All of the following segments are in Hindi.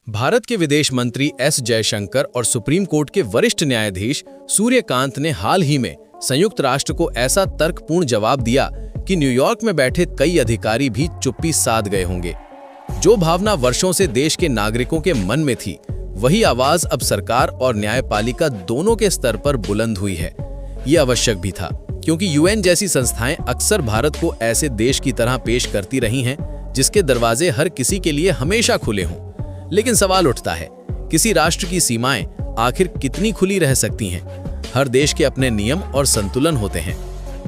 भारत के विदेश मंत्री एस जयशंकर और सुप्रीम कोर्ट के वरिष्ठ न्यायाधीश सूर्यकांत ने हाल ही में संयुक्त राष्ट्र को ऐसा तर्कपूर्ण जवाब दिया कि न्यूयॉर्क में बैठे कई अधिकारी भी चुप्पी साध गए होंगे। जो भावना वर्षों से देश के नागरिकों के मन में थी, वही आवाज अब सरकार और न्यायपालिका दोनों के स्तर पर बुलंद हुई है। ये आवश्यक भी था, क्योंकि यूएन जैसी संस्थाएं अक्सर भारत को ऐसे देश की तरह पेश करती रही हैं जिसके दरवाजे हर किसी के लिए हमेशा खुले हों। लेकिन सवाल उठता है, किसी राष्ट्र की सीमाएं आखिर कितनी खुली रह सकती हैं? हर देश के अपने नियम और संतुलन होते हैं।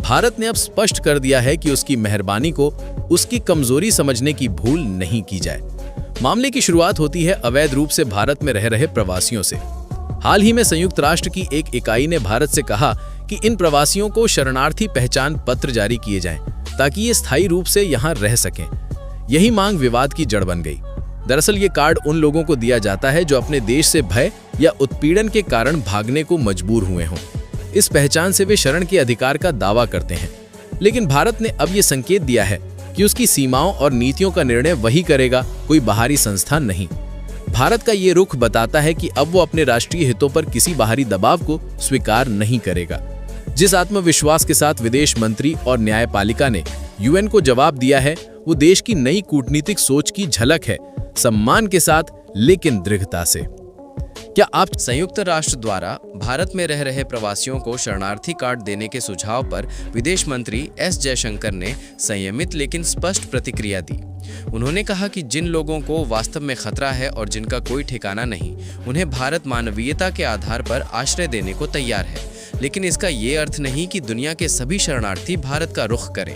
भारत ने अब स्पष्ट कर दिया है कि उसकी मेहरबानी को उसकी कमजोरी समझने की भूल नहीं की जाए। मामले की शुरुआत होती है अवैध रूप से भारत में रह रहे प्रवासियों से। हाल ही में संयुक्त राष्ट्र की एक इकाई ने भारत से कहा कि इन प्रवासियों को शरणार्थी पहचान पत्र जारी किए जाएं, ताकि ये स्थायी रूप से यहाँ रह सकें। यही मांग विवाद की जड़ बन गई। दरअसल ये कार्ड उन लोगों को दिया जाता है जो अपने देश से भय या उत्पीड़न के कारण भागने को मजबूर हुए हों। इस पहचान से वे शरण के अधिकार का दावा करते हैं। लेकिन भारत ने अब ये संकेत दिया है कि उसकी सीमाओं और नीतियों का निर्णय वही करेगा, कोई बाहरी संस्था नहीं। भारत का ये रुख बताता है कि अब वो अपने राष्ट्रीय हितों पर किसी बाहरी दबाव को स्वीकार नहीं करेगा। जिस आत्मविश्वास के साथ विदेश मंत्री और न्यायपालिका ने यूएन को जवाब दिया है, वो देश की नई कूटनीतिक सोच की झलक है, सम्मान के साथ लेकिन दृढ़ता से। क्या आप संयुक्त राष्ट्र द्वारा भारत में रह रहे प्रवासियों को शरणार्थी कार्ड देने के सुझाव पर विदेश मंत्री एस जयशंकर ने संयमित लेकिन स्पष्ट प्रतिक्रिया दी। उन्होंने कहा कि जिन लोगों को वास्तव में खतरा है और जिनका कोई ठिकाना नहीं, उन्हें भारत मानवीयता के आधार पर आश्रय देने को तैयार है। लेकिन इसका ये अर्थ नहीं कि दुनिया के सभी शरणार्थी भारत का रुख करें।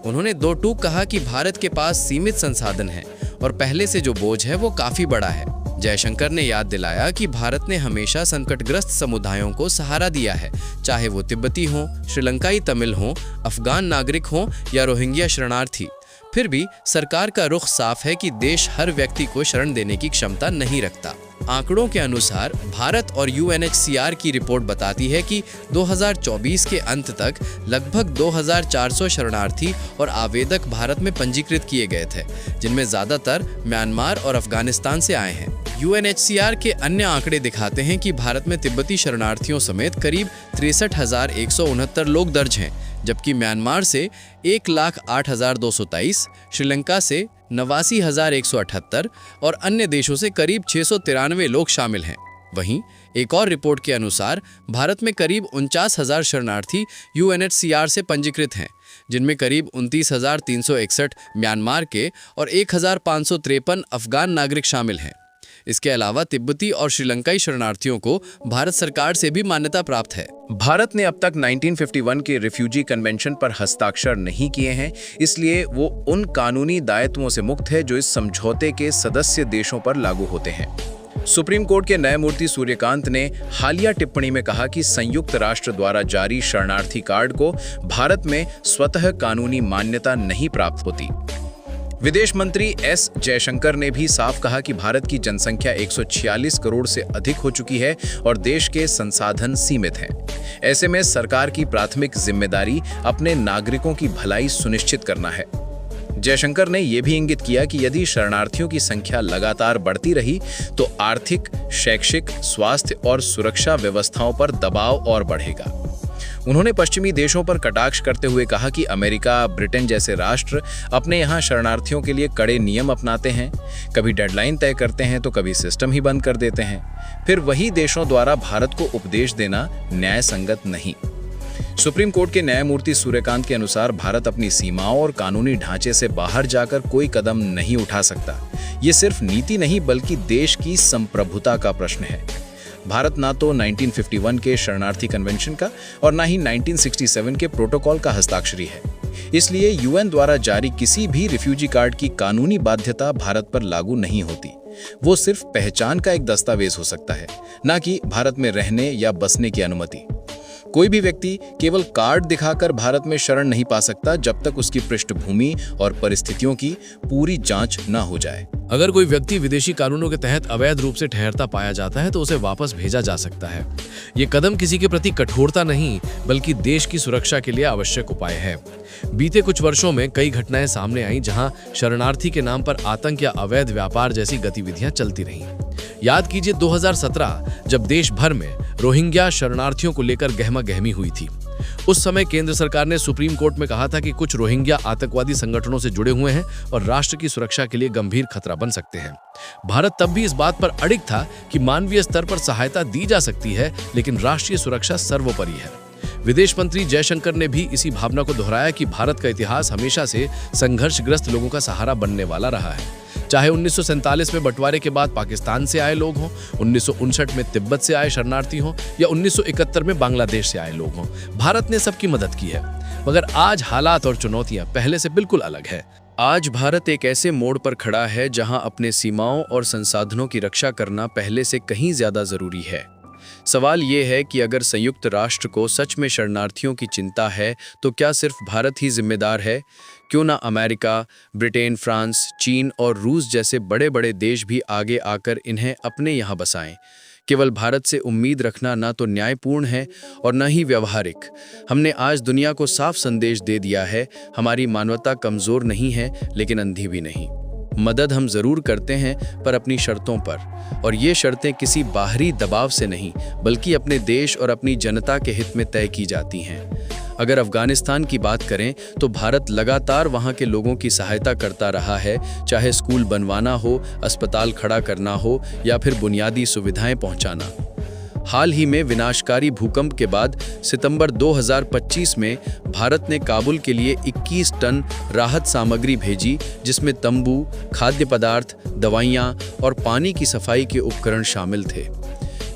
उन्होंने दो टूक कहा कि भारत के पास सीमित संसाधन है और पहले से जो बोझ है वो काफी बड़ा है। जयशंकर ने याद दिलाया कि भारत ने हमेशा संकटग्रस्त समुदायों को सहारा दिया है, चाहे वो तिब्बती हों, श्रीलंकाई तमिल हों, अफगान नागरिक हों या रोहिंग्या शरणार्थी। फिर भी सरकार का रुख साफ है कि देश हर व्यक्ति को शरण देने की क्षमता नहीं रखता। आंकड़ों के अनुसार भारत और यूएनएचसीआर की रिपोर्ट बताती है कि 2024 के अंत तक लगभग 2400 शरणार्थी और आवेदक भारत में पंजीकृत किए गए थे, जिनमें ज्यादातर म्यांमार और अफगानिस्तान से आए हैं। यूएनएचसीआर के अन्य आंकड़े दिखाते हैं कि भारत में तिब्बती शरणार्थियों समेत करीब 63,169 लोग दर्ज हैं, जबकि म्यांमार से 1,08,223, श्रीलंका से 89,178 और अन्य देशों से करीब 693 लोग शामिल हैं। वहीं एक और रिपोर्ट के अनुसार भारत में करीब 49,000 शरणार्थी यूएनएचसीआर से पंजीकृत हैं, जिनमें करीब 29,361 म्यांमार के और 1,553 अफगान नागरिक शामिल हैं। इसके अलावा तिब्बती और श्रीलंकाई शरणार्थियों को भारत सरकार से भी मान्यता प्राप्त है। भारत ने अब तक 1951 के रिफ्यूजी कन्वेंशन पर हस्ताक्षर नहीं किए हैं, इसलिए वो उन कानूनी दायित्वों से मुक्त है जो इस समझौते के सदस्य देशों पर लागू होते हैं। सुप्रीम कोर्ट के न्यायमूर्ति सूर्यकांत ने हालिया टिप्पणी में कहा कि संयुक्त राष्ट्र द्वारा जारी शरणार्थी कार्ड को भारत में स्वतः कानूनी मान्यता नहीं प्राप्त होती। विदेश मंत्री एस जयशंकर ने भी साफ कहा कि भारत की जनसंख्या 146 करोड़ से अधिक हो चुकी है और देश के संसाधन सीमित हैं। ऐसे में सरकार की प्राथमिक जिम्मेदारी अपने नागरिकों की भलाई सुनिश्चित करना है। जयशंकर ने यह भी इंगित किया कि यदि शरणार्थियों की संख्या लगातार बढ़ती रही तो आर्थिक, शैक्षिक, स्वास्थ्य और सुरक्षा व्यवस्थाओं पर दबाव और बढ़ेगा। उन्होंने पश्चिमी देशों पर कटाक्ष करते हुए कहा कि अमेरिका, ब्रिटेन जैसे राष्ट्र अपने यहाँ शरणार्थियों के लिए कड़े नियम अपनाते हैं, कभी डेडलाइन तय करते हैं तो कभी सिस्टम ही बंद कर देते हैं। फिर वही देशों द्वारा भारत को उपदेश देना न्याय संगत नहीं। सुप्रीम कोर्ट के न्यायमूर्ति सूर्यकांत के अनुसार भारत अपनी सीमाओं और कानूनी ढांचे से बाहर जाकर कोई कदम नहीं उठा सकता। ये सिर्फ नीति नहीं बल्कि देश की संप्रभुता का प्रश्न है। भारत ना तो 1951 के शरणार्थी कन्वेंशन का और ना ही 1967 के प्रोटोकॉल का हस्ताक्षरी है। इसलिए यूएन द्वारा जारी किसी भी रिफ्यूजी कार्ड की कानूनी बाध्यता भारत पर लागू नहीं होती। वो सिर्फ पहचान का एक दस्तावेज हो सकता है, ना कि भारत में रहने या बसने की अनुमति। कोई भी व्यक्ति केवल कार्ड दिखाकर भारत में शरण नहीं पा सकता जब तक उसकी पृष्ठभूमि और परिस्थितियों की पूरी जांच न हो जाए। अगर कोई व्यक्ति विदेशी कानूनों के तहत अवैध रूप से ठहरता पाया जाता है तो उसे वापस भेजा जा सकता है। ये कदम किसी के प्रति कठोरता नहीं बल्कि देश की सुरक्षा के लिए आवश्यक उपाय है। बीते कुछ वर्षों में कई घटनाएं सामने आई जहां शरणार्थी के नाम पर आतंक या अवैध व्यापार जैसी गतिविधियां चलती रहीं। याद कीजिए 2017 जब देश भर में रोहिंग्या शरणार्थियों को लेकर गहमागहमी हुई थी। उस समय केंद्र सरकार ने सुप्रीम कोर्ट में कहा था कि कुछ रोहिंग्या आतंकवादी संगठनों से जुड़े हुए हैं और राष्ट्र की सुरक्षा के लिए गंभीर खतरा बन सकते हैं। भारत तब भी इस बात पर अडिग था कि मानवीय स्तर पर सहायता दी जा सकती है, लेकिन राष्ट्रीय सुरक्षा सर्वोपरि है। विदेश मंत्री जयशंकर ने भी इसी भावना को दोहराया कि भारत का इतिहास हमेशा से संघर्षग्रस्त लोगों का सहारा बनने वाला रहा है। चाहे 1947 में बंटवारे के बाद पाकिस्तान से आए लोग हों, 1959 में तिब्बत से आए शरणार्थी हों या 1971 में बांग्लादेश से आए लोग हों, भारत ने सबकी मदद की है। मगर आज हालात और चुनौतियां पहले से बिल्कुल अलग है। आज भारत एक ऐसे मोड़ पर खड़ा है जहां अपने सीमाओं और संसाधनों की रक्षा करना पहले से कहीं ज्यादा जरूरी है। सवाल ये है कि अगर संयुक्त राष्ट्र को सच में शरणार्थियों की चिंता है तो क्या सिर्फ भारत ही जिम्मेदार है? क्यों ना अमेरिका, ब्रिटेन, फ्रांस, चीन और रूस जैसे बड़े बड़े देश भी आगे आकर इन्हें अपने यहाँ बसाएं? केवल भारत से उम्मीद रखना ना तो न्यायपूर्ण है और न ही व्यवहारिक। हमने आज दुनिया को साफ संदेश दे दिया है, हमारी मानवता कमजोर नहीं है लेकिन अंधी भी नहीं। मदद हम जरूर करते हैं पर अपनी शर्तों पर, और ये शर्तें किसी बाहरी दबाव से नहीं बल्कि अपने देश और अपनी जनता के हित में तय की जाती हैं। अगर अफगानिस्तान की बात करें तो भारत लगातार वहां के लोगों की सहायता करता रहा है, चाहे स्कूल बनवाना हो, अस्पताल खड़ा करना हो या फिर बुनियादी सुविधाएं पहुंचाना। हाल ही में विनाशकारी भूकंप के बाद सितंबर 2025 में भारत ने काबुल के लिए 21 टन राहत सामग्री भेजी, जिसमें तंबू, खाद्य पदार्थ, दवाइयां और पानी की सफाई के उपकरण शामिल थे।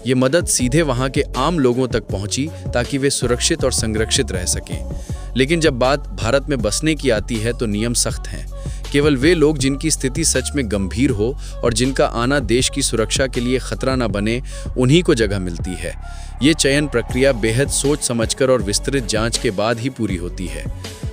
ये मदद सीधे वहां के आम लोगों तक पहुंची ताकि वे सुरक्षित और संरक्षित रह सकें। लेकिन जब बात भारत में बसने की आती है तो नियम सख्त हैं। केवल वे लोग जिनकी स्थिति सच में गंभीर हो और जिनका आना देश की सुरक्षा के लिए खतरा न बने, उन्हीं को जगह मिलती है। ये चयन प्रक्रिया बेहद सोच समझकर और विस्तृत जांच के बाद ही पूरी होती है।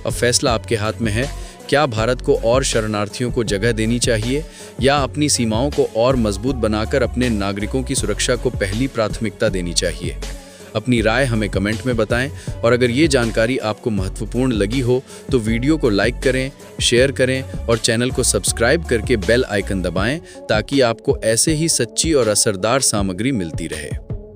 अब फैसला आपके हाथ में है। क्या भारत को और शरणार्थियों को जगह देनी चाहिए या अपनी सीमाओं को और मजबूत बनाकर अपने नागरिकों की सुरक्षा को पहली प्राथमिकता देनी चाहिए? अपनी राय हमें कमेंट में बताएं, और अगर ये जानकारी आपको महत्वपूर्ण लगी हो तो वीडियो को लाइक करें, शेयर करें और चैनल को सब्सक्राइब करके बेल आइकन दबाएं ताकि आपको ऐसे ही सच्ची और असरदार सामग्री मिलती रहे।